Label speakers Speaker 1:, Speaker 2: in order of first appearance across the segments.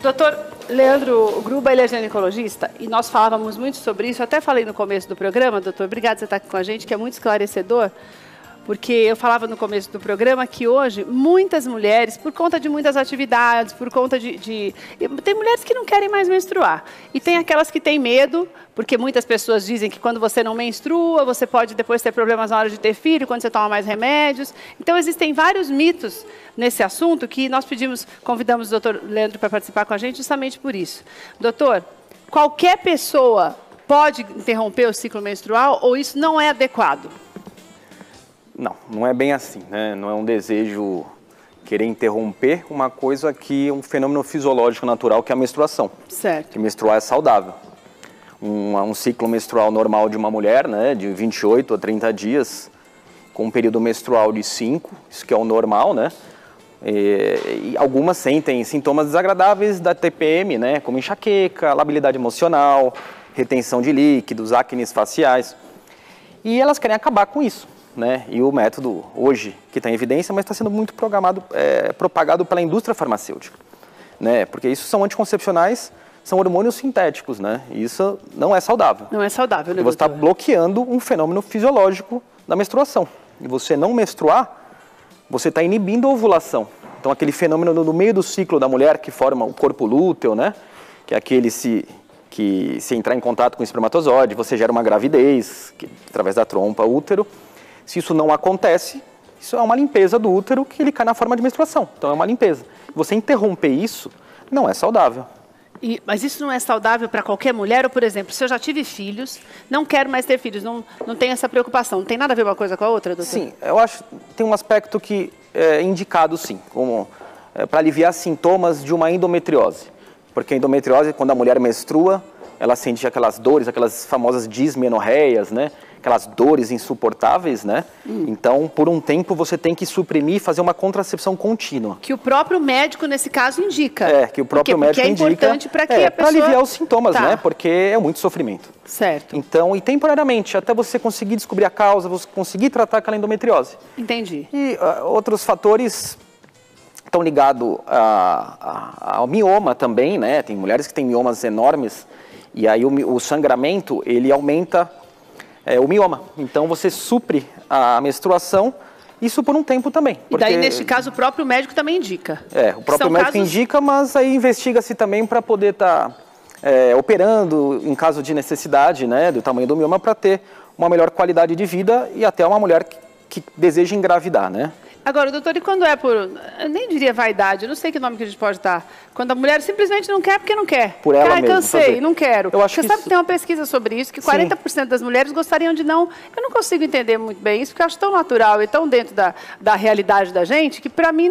Speaker 1: Doutor Leandro Gruba, ele é ginecologista e nós falávamos muito sobre isso. Eu até falei no começo do programa, doutor, obrigado por você estar aqui com a gente, que é muito esclarecedor, porque eu falava no começo do programa que hoje muitas mulheres, por conta de muitas atividades, por conta tem mulheres que não querem mais menstruar e tem aquelas que têm medo, porque muitas pessoas dizem que quando você não menstrua, você pode depois ter problemas na hora de ter filho, quando você toma mais remédios. Então existem vários mitos nesse assunto que nós convidamos o doutor Leandro para participar com a gente justamente por isso. Doutor, qualquer pessoa pode interromper o ciclo menstrual ou isso não é adequado?
Speaker 2: Não, não é bem assim, né? Não é um desejo querer interromper uma coisa que é um fenômeno fisiológico natural que é a menstruação.
Speaker 1: Certo.
Speaker 2: Que menstruar é saudável. Um ciclo menstrual normal de uma mulher, né, de 28 a 30 dias, com um período menstrual de 5, isso que é o normal, né? E algumas sentem sintomas desagradáveis da TPM, né, como enxaqueca, labilidade emocional, retenção de líquidos, acnes faciais. E elas querem acabar com isso. Né? E o método hoje, que está em evidência, mas está sendo muito propagado pela indústria farmacêutica. Né? Porque isso são anticoncepcionais, são hormônios sintéticos, né? E isso não é saudável.
Speaker 1: Não é saudável, né,
Speaker 2: você está bloqueando um fenômeno fisiológico da menstruação. E você não menstruar, você está inibindo a ovulação. Então aquele fenômeno no meio do ciclo da mulher que forma o corpo lúteo, né? Que é aquele que se entrar em contato com o espermatozoide, você gera uma gravidez, através da trompa, útero. Se isso não acontece, isso é uma limpeza do útero que ele cai na forma de menstruação. Então é uma limpeza. Você interromper isso não é saudável.
Speaker 1: Mas isso não é saudável para qualquer mulher? Ou, por exemplo, se eu já tive filhos, não quero mais ter filhos, não tenho essa preocupação. Não tem nada a ver uma coisa com a outra, doutor?
Speaker 2: Sim, eu acho que tem um aspecto que é indicado, sim, para aliviar sintomas de uma endometriose. Porque a endometriose, quando a mulher menstrua, ela sente aquelas dores, aquelas famosas dismenorreias, né? Aquelas dores insuportáveis, né? Então, por um tempo, você tem que suprimir e fazer uma contracepção contínua.
Speaker 1: Que o próprio médico, nesse caso, indica.
Speaker 2: Que o próprio médico indica.
Speaker 1: Porque é importante para que a pessoa...
Speaker 2: Para aliviar os sintomas, né? Porque é muito sofrimento.
Speaker 1: Certo.
Speaker 2: Então, e temporariamente, até você conseguir descobrir a causa, você conseguir tratar aquela endometriose.
Speaker 1: Entendi.
Speaker 2: E outros fatores estão ligados ao mioma também, né? Tem mulheres que têm miomas enormes e aí o sangramento, ele aumenta... o mioma. Então, você supre a menstruação, isso por um tempo também.
Speaker 1: E daí, neste caso, o próprio médico também indica.
Speaker 2: O próprio médico indica, mas aí investiga-se também para poder estar operando em caso de necessidade, né, do tamanho do mioma, para ter uma melhor qualidade de vida e até uma mulher que deseja engravidar, né?
Speaker 1: Agora, doutor, e quando é por, eu nem diria vaidade, eu não sei que nome que a gente pode dar, quando a mulher simplesmente não quer porque não quer.
Speaker 2: Por ela mesma.
Speaker 1: Cansei, não quero.
Speaker 2: Você
Speaker 1: sabe que tem uma pesquisa sobre isso, que 40% das mulheres gostariam de não... Eu não consigo entender muito bem isso, porque eu acho tão natural e tão dentro da realidade da gente, que para mim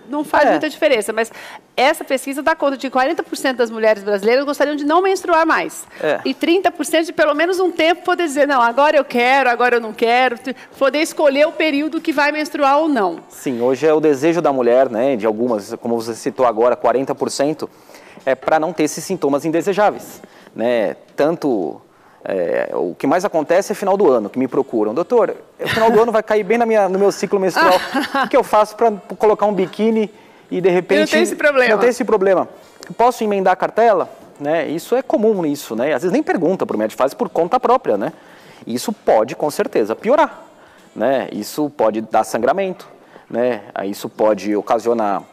Speaker 1: não faz muita diferença. Mas essa pesquisa dá conta de que 40% das mulheres brasileiras gostariam de não menstruar mais. E 30% de pelo menos um tempo poder dizer, não, agora eu quero, agora eu não quero, poder escolher o período que vai menstruar ou não.
Speaker 2: Sim, hoje é o desejo da mulher, né, de algumas, como você citou agora, 40%, para não ter esses sintomas indesejáveis. Né? Tanto... o que mais acontece é final do ano, que me procuram. Doutor, o final do ano vai cair bem no meu ciclo menstrual. O que eu faço para colocar um biquíni e, de repente...
Speaker 1: Não tem esse problema.
Speaker 2: Não tem esse problema. Posso emendar a cartela? Né? Isso é comum, isso, né? Às vezes nem pergunta para o médico, faz por conta própria, né? Isso pode, com certeza, piorar. Né? Isso pode dar sangramento, né? Isso pode ocasionar...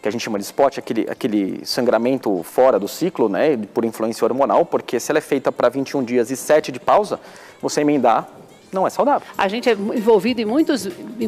Speaker 2: que a gente chama de spot, aquele sangramento fora do ciclo, né, por influência hormonal, porque se ela é feita para 21 dias e 7 de pausa, você emendar não é saudável.
Speaker 1: A gente é envolvido em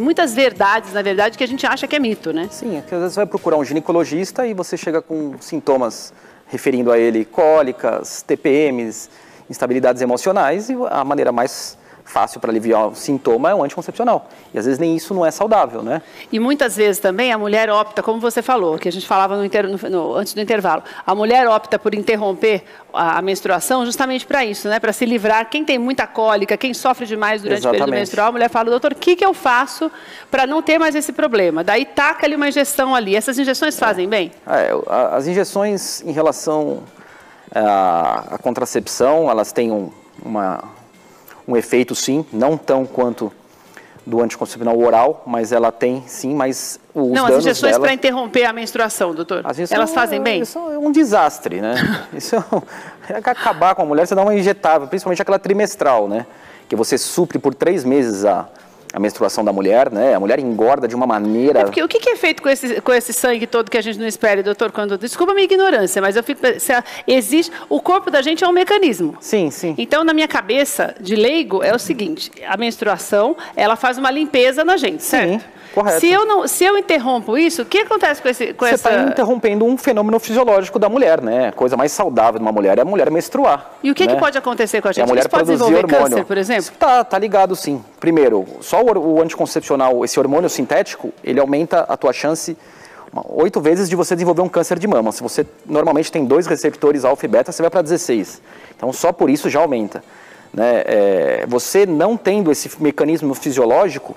Speaker 1: muitas verdades, na verdade, que a gente acha que é mito, né?
Speaker 2: Sim, às vezes você vai procurar um ginecologista e você chega com sintomas referindo a ele cólicas, TPMs, instabilidades emocionais, e a maneira mais fácil para aliviar o sintoma é o anticoncepcional. E às vezes nem isso não é saudável, né?
Speaker 1: E muitas vezes também a mulher opta, como você falou, que a gente falava antes do intervalo, a mulher opta por interromper a menstruação justamente para isso, né? Para se livrar. Quem tem muita cólica, quem sofre demais durante o período menstrual, a mulher fala, doutor, o que eu faço para não ter mais esse problema? Daí taca ali uma injeção ali. Essas injeções fazem bem?
Speaker 2: As injeções em relação à contracepção, elas têm um efeito, sim, não tão quanto do anticoncepcional oral, mas ela tem sim, mas os
Speaker 1: Não,
Speaker 2: danos
Speaker 1: as injeções para
Speaker 2: dela...
Speaker 1: interromper a menstruação, doutor, elas fazem bem?
Speaker 2: Isso é um desastre, né? Isso é acabar com a mulher, você dá uma injetável, principalmente aquela trimestral, né? Que você supre por 3 meses a menstruação da mulher, né? A mulher engorda de uma maneira...
Speaker 1: Porque o que é feito com esse sangue todo que a gente não espera, doutor? Desculpa a minha ignorância, mas eu fico... Existe... O corpo da gente é um mecanismo.
Speaker 2: Sim, sim.
Speaker 1: Então, na minha cabeça de leigo, é o seguinte, a menstruação, ela faz uma limpeza na gente, certo?
Speaker 2: Sim, correto.
Speaker 1: Se eu interrompo isso, o que acontece com
Speaker 2: Você está interrompendo um fenômeno fisiológico da mulher, né? A coisa mais saudável de uma mulher é a mulher menstruar.
Speaker 1: E o que pode acontecer com a gente?
Speaker 2: A mulher
Speaker 1: Isso pode desenvolver câncer, por exemplo?
Speaker 2: Tá ligado, sim. Primeiro, só o anticoncepcional, esse hormônio sintético, ele aumenta a tua chance 8 vezes de você desenvolver um câncer de mama. Se você normalmente tem 2 receptores alfa e beta, você vai para 16. Então, só por isso já aumenta. Né? Você não tendo esse mecanismo fisiológico,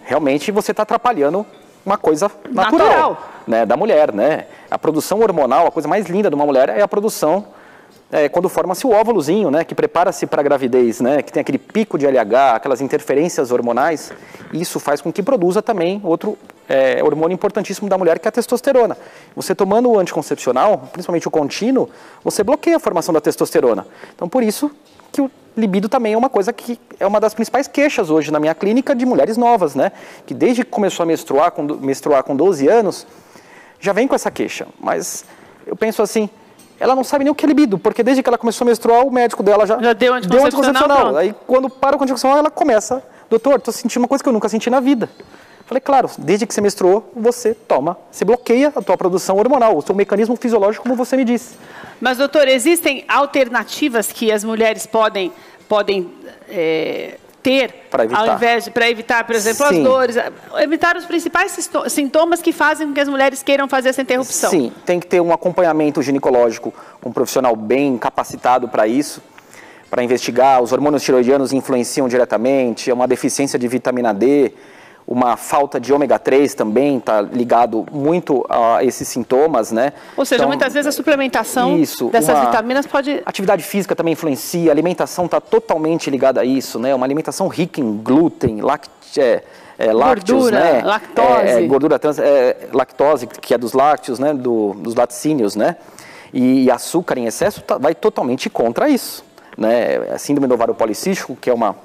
Speaker 2: realmente você está atrapalhando uma coisa natural. Né, da mulher. Né? A produção hormonal, a coisa mais linda de uma mulher é a produção quando forma-se o óvulozinho, né, que prepara-se para a gravidez, né, que tem aquele pico de LH, aquelas interferências hormonais, isso faz com que produza também outro hormônio importantíssimo da mulher, que é a testosterona. Você tomando o anticoncepcional, principalmente o contínuo, você bloqueia a formação da testosterona. Então, por isso que o libido também é uma coisa que é uma das principais queixas hoje na minha clínica de mulheres novas, né, que desde que começou a menstruar com 12 anos, já vem com essa queixa. Mas eu penso assim, ela não sabe nem o que é libido, porque desde que ela começou a menstruar, o médico dela já deu anticoncepcional. Aí quando para o anticoncepcional, ela começa, doutor, estou sentindo uma coisa que eu nunca senti na vida. Falei, claro, desde que você menstruou, você bloqueia a tua produção hormonal, o seu mecanismo fisiológico, como você me disse.
Speaker 1: Mas, doutor, existem alternativas que as mulheres podem ter, para evitar, por exemplo, as dores, evitar os principais sintomas que fazem com que as mulheres queiram fazer essa interrupção?
Speaker 2: Sim, tem que ter um acompanhamento ginecológico, um profissional bem capacitado para isso, para investigar. Os hormônios tiroidianos influenciam diretamente, uma deficiência de vitamina D, uma falta de ômega 3 também está ligado muito a esses sintomas, né?
Speaker 1: Ou seja, então, muitas vezes a suplementação dessas vitaminas pode...
Speaker 2: Atividade física também influencia, a alimentação está totalmente ligada a isso, né? Uma alimentação rica em glúten, lácteos,
Speaker 1: gordura,
Speaker 2: né?
Speaker 1: Lactose.
Speaker 2: Gordura trans, lactose, que é dos lácteos, né? Dos laticínios, né? E açúcar em excesso vai totalmente contra isso, né? A síndrome do ovário policístico, que é uma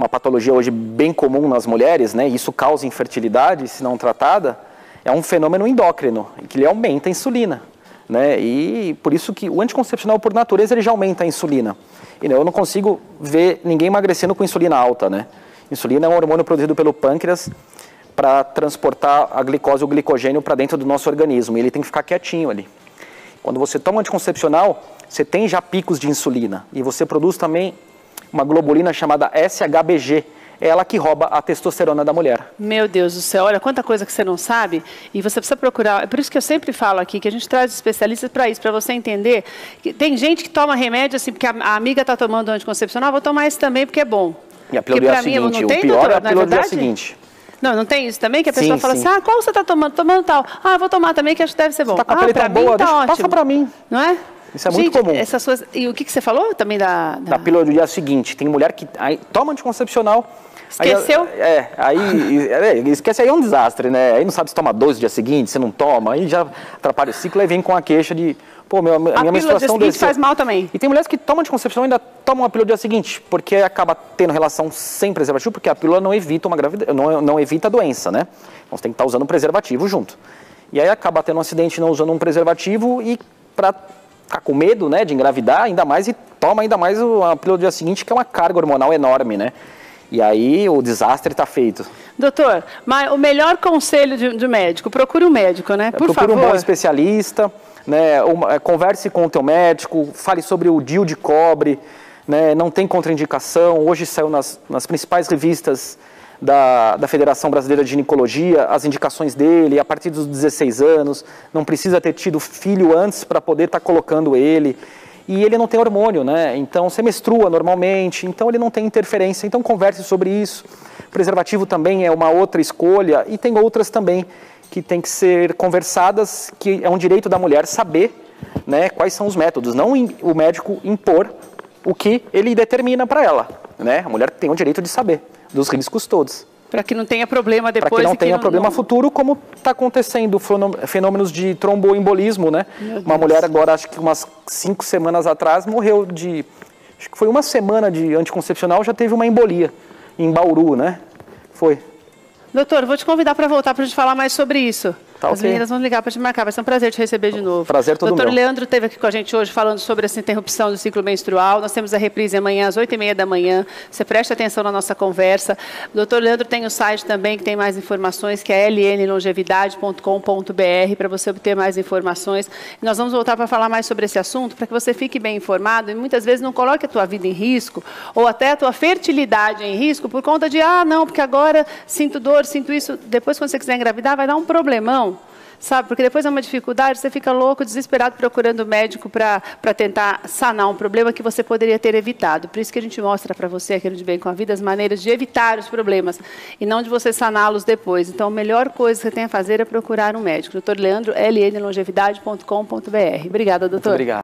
Speaker 2: patologia hoje bem comum nas mulheres, né? Isso causa infertilidade, se não tratada, é um fenômeno endócrino, que ele aumenta a insulina, né? E por isso que o anticoncepcional, por natureza, ele já aumenta a insulina. E eu não consigo ver ninguém emagrecendo com insulina alta, né? Insulina é um hormônio produzido pelo pâncreas para transportar a glicose ou glicogênio para dentro do nosso organismo, e ele tem que ficar quietinho ali. Quando você toma anticoncepcional, você tem já picos de insulina, e você produz também uma globulina chamada SHBG, é ela que rouba a testosterona da mulher.
Speaker 1: Meu Deus do céu, olha quanta coisa que você não sabe, e você precisa procurar, é por isso que eu sempre falo aqui, que a gente traz especialistas para isso, para você entender, que tem gente que toma remédio assim, porque a amiga está tomando anticoncepcional, vou tomar esse também porque é bom.
Speaker 2: E a pílula do dia seguinte, o pior é a pílula do dia seguinte.
Speaker 1: Não tem isso também? Que a pessoa fala assim, qual você está tomando? Tomando tal. Eu vou tomar também, que acho que deve ser bom.
Speaker 2: Você está com a pele tão boa, passa para mim.
Speaker 1: Não é?
Speaker 2: Isso é muito comum.
Speaker 1: Essas coisas... E o que você falou também da
Speaker 2: pílula do dia seguinte? Tem mulher que toma anticoncepcional...
Speaker 1: Esqueceu?
Speaker 2: Esquece, aí é um desastre, né? Aí não sabe se toma 12 no dia seguinte, se não toma, aí já atrapalha o ciclo, aí vem com a queixa de... Pô, minha menstruação desceu.
Speaker 1: Faz mal também.
Speaker 2: E tem mulheres que tomam anticoncepção e ainda tomam a pílula do dia seguinte, porque acaba tendo relação sem preservativo, porque a pílula não evita uma gravidez, não evita a doença, né? Então você tem que estar usando um preservativo junto. E aí acaba tendo um acidente não usando um preservativo e para ficar com medo, né, de engravidar ainda mais e toma ainda mais a pílula do dia seguinte, que é uma carga hormonal enorme, né? E aí o desastre está feito.
Speaker 1: Doutor, mas o melhor conselho de médico, procure um médico, né? Por favor.
Speaker 2: Procure um bom especialista, né? Converse com o teu médico, fale sobre o DIU de cobre, né? Não tem contraindicação. Hoje saiu nas principais revistas da Federação Brasileira de Ginecologia as indicações dele a partir dos 16 anos, não precisa ter tido filho antes para poder estar colocando ele. E ele não tem hormônio, né? Então você menstrua normalmente, então ele não tem interferência. Então converse sobre isso. Preservativo também é uma outra escolha e tem outras também que tem que ser conversadas, que é um direito da mulher saber, né, quais são os métodos, não o médico impor o que ele determina para ela, né? A mulher tem o direito de saber dos riscos todos.
Speaker 1: Para que não tenha problema depois.
Speaker 2: Para que não tenha problema futuro, como está acontecendo fenômenos de tromboembolismo, né? Uma mulher agora, acho que umas 5 semanas atrás, morreu de... Acho que foi uma semana de anticoncepcional, já teve uma embolia em Bauru, né? Foi.
Speaker 1: Doutor, vou te convidar para voltar para a gente falar mais sobre isso.
Speaker 2: Tá,
Speaker 1: as meninas vão ligar para te marcar. Vai ser um prazer te receber de novo.
Speaker 2: Prazer todo meu.
Speaker 1: Doutor Leandro esteve aqui com a gente hoje falando sobre essa interrupção do ciclo menstrual. Nós temos a reprise amanhã às 8h30 da manhã. Você preste atenção na nossa conversa. O doutor Leandro tem o site também que tem mais informações, que é lnlongevidade.com.br, para você obter mais informações. E nós vamos voltar para falar mais sobre esse assunto, para que você fique bem informado e muitas vezes não coloque a tua vida em risco ou até a tua fertilidade em risco por conta de, não, porque agora sinto dor, sinto isso. Depois, quando você quiser engravidar, vai dar um problemão. Sabe, porque depois é uma dificuldade, você fica louco, desesperado, procurando médico para tentar sanar um problema que você poderia ter evitado. Por isso que a gente mostra para você, aquele de Bem com a Vida, as maneiras de evitar os problemas e não de você saná-los depois. Então, a melhor coisa que você tem a fazer é procurar um médico. Doutor Leandro, lnlongevidade.com.br. Obrigada, doutor.
Speaker 2: Muito obrigado.